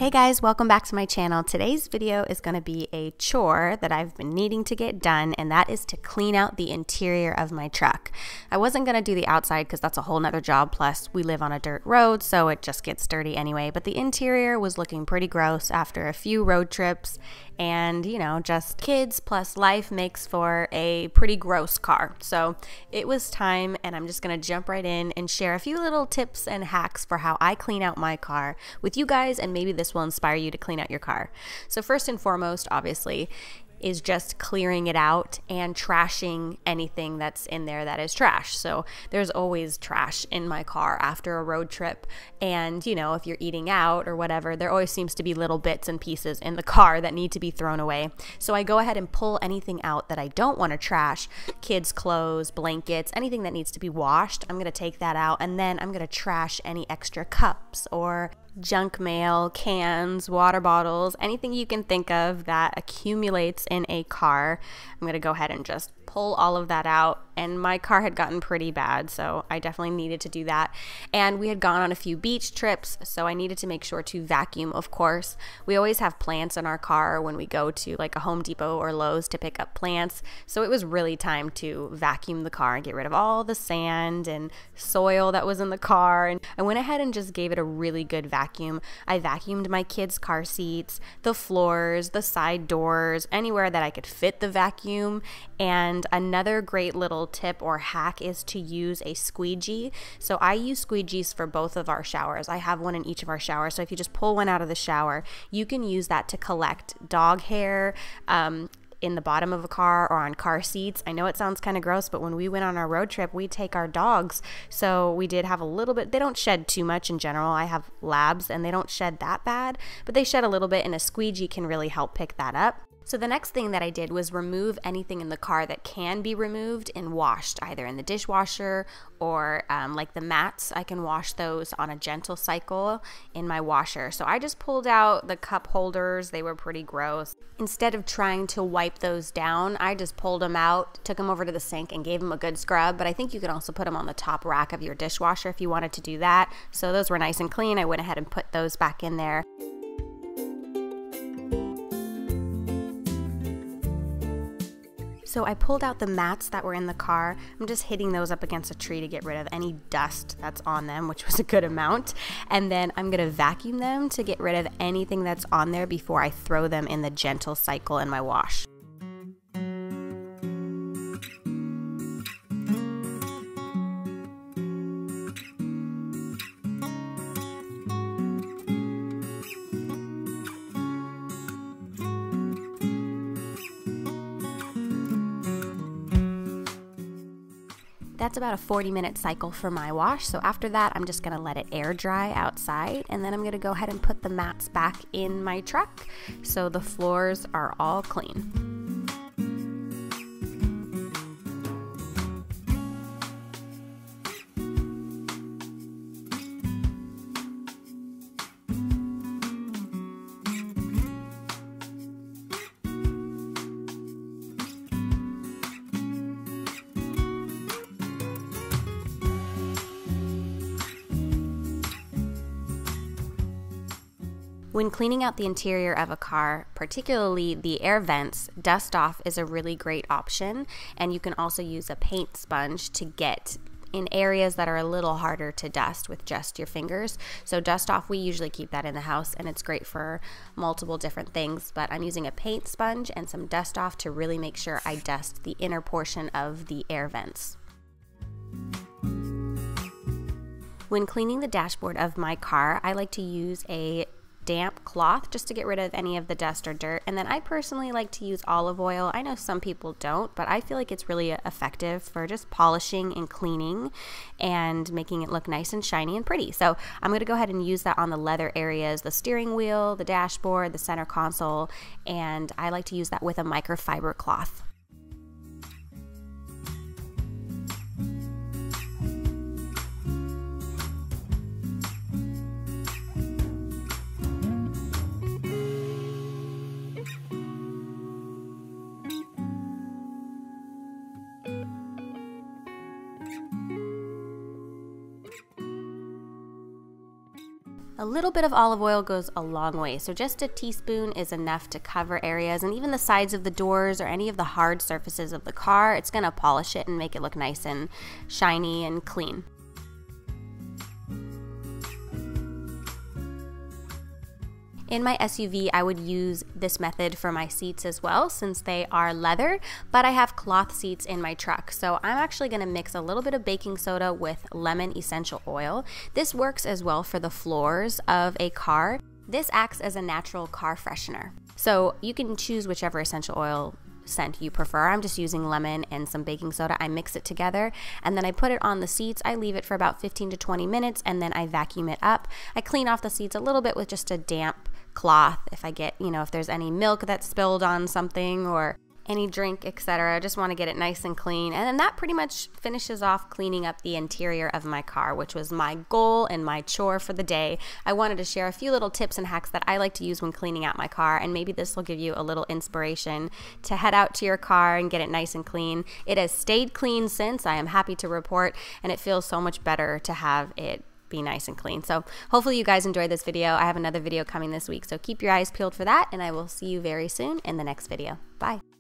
Hey guys, welcome back to my channel. Today's video is going to be a chore that I've been needing to get done, and that is to clean out the interior of my truck. I wasn't going to do the outside because that's a whole nother job, plus we live on a dirt road, so it just gets dirty anyway, but the interior was looking pretty gross after a few road trips, and you know, just kids plus life makes for a pretty gross car. So it was time, and I'm just going to jump right in and share a few little tips and hacks for how I clean out my car with you guys, and maybe this will inspire you to clean out your car. So first and foremost, obviously, is just clearing it out and trashing anything that's in there that is trash. So there's always trash in my car after a road trip, and you know, if you're eating out or whatever, there always seems to be little bits and pieces in the car that need to be thrown away. So I go ahead and pull anything out that I don't want to trash, kids' clothes, blankets, anything that needs to be washed. I'm going to take that out, and then I'm going to trash any extra cups or junk mail, cans, water bottles, anything you can think of that accumulates in a car. I'm going to go ahead and just pull all of that out, and my car had gotten pretty bad, so I definitely needed to do that. And we had gone on a few beach trips, so I needed to make sure to vacuum, of course. We always have plants in our car when we go to like a Home Depot or Lowe's to pick up plants, so it was really time to vacuum the car and get rid of all the sand and soil that was in the car. And I went ahead and just gave it a really good vacuum. I vacuumed my kids' car seats, the floors, the side doors, anywhere that I could fit the vacuum. And another great little tip or hack is to use a squeegee. So I use squeegees for both of our showers. I have one in each of our showers. So if you just pull one out of the shower, you can use that to collect dog hair, in the bottom of a car or on car seats. I know it sounds kind of gross, but when we went on our road trip, we take our dogs. So we did have a little bit. They don't shed too much in general. I have labs and they don't shed that bad, but they shed a little bit, and a squeegee can really help pick that up. So the next thing that I did was remove anything in the car that can be removed and washed, either in the dishwasher or like the mats. I can wash those on a gentle cycle in my washer. So I just pulled out the cup holders. They were pretty gross. Instead of trying to wipe those down, I just pulled them out, took them over to the sink, and gave them a good scrub. But I think you can also put them on the top rack of your dishwasher if you wanted to do that. So those were nice and clean. I went ahead and put those back in there. So I pulled out the mats that were in the car. I'm just hitting those up against a tree to get rid of any dust that's on them, which was a good amount. And then I'm gonna vacuum them to get rid of anything that's on there before I throw them in the gentle cycle in my wash. That's about a 40-minute cycle for my wash. So after that, I'm just gonna let it air dry outside, and then I'm gonna go ahead and put the mats back in my truck so the floors are all clean. When cleaning out the interior of a car, particularly the air vents, dust off is a really great option, and you can also use a paint sponge to get in areas that are a little harder to dust with just your fingers. So dust off, we usually keep that in the house, and it's great for multiple different things, but I'm using a paint sponge and some dust off to really make sure I dust the inner portion of the air vents. When cleaning the dashboard of my car, I like to use a damp cloth just to get rid of any of the dust or dirt, and then I personally like to use olive oil. I know some people don't, but I feel like it's really effective for just polishing and cleaning and making it look nice and shiny and pretty. So I'm going to go ahead and use that on the leather areas, the steering wheel, the dashboard, the center console, and I like to use that with a microfiber cloth. A little bit of olive oil goes a long way, so just a teaspoon is enough to cover areas, and even the sides of the doors or any of the hard surfaces of the car. It's gonna polish it and make it look nice and shiny and clean. In my SUV, I would use this method for my seats as well, since they are leather, but I have cloth seats in my truck. So I'm actually gonna mix a little bit of baking soda with lemon essential oil. This works as well for the floors of a car. This acts as a natural car freshener. So you can choose whichever essential oil scent you prefer. I'm just using lemon and some baking soda. I mix it together and then I put it on the seats. I leave it for about 15 to 20 minutes and then I vacuum it up. I clean off the seats a little bit with just a damp cloth if I get, if there's any milk that's spilled on something or any drink, etc. I just want to get it nice and clean. And then that pretty much finishes off cleaning up the interior of my car, which was my goal and my chore for the day. I wanted to share a few little tips and hacks that I like to use when cleaning out my car, and maybe this will give you a little inspiration to head out to your car and get it nice and clean. It has stayed clean since, I am happy to report, and it feels so much better to have it be nice and clean. So hopefully you guys enjoyed this video. I have another video coming this week, so keep your eyes peeled for that, and I will see you very soon in the next video. Bye.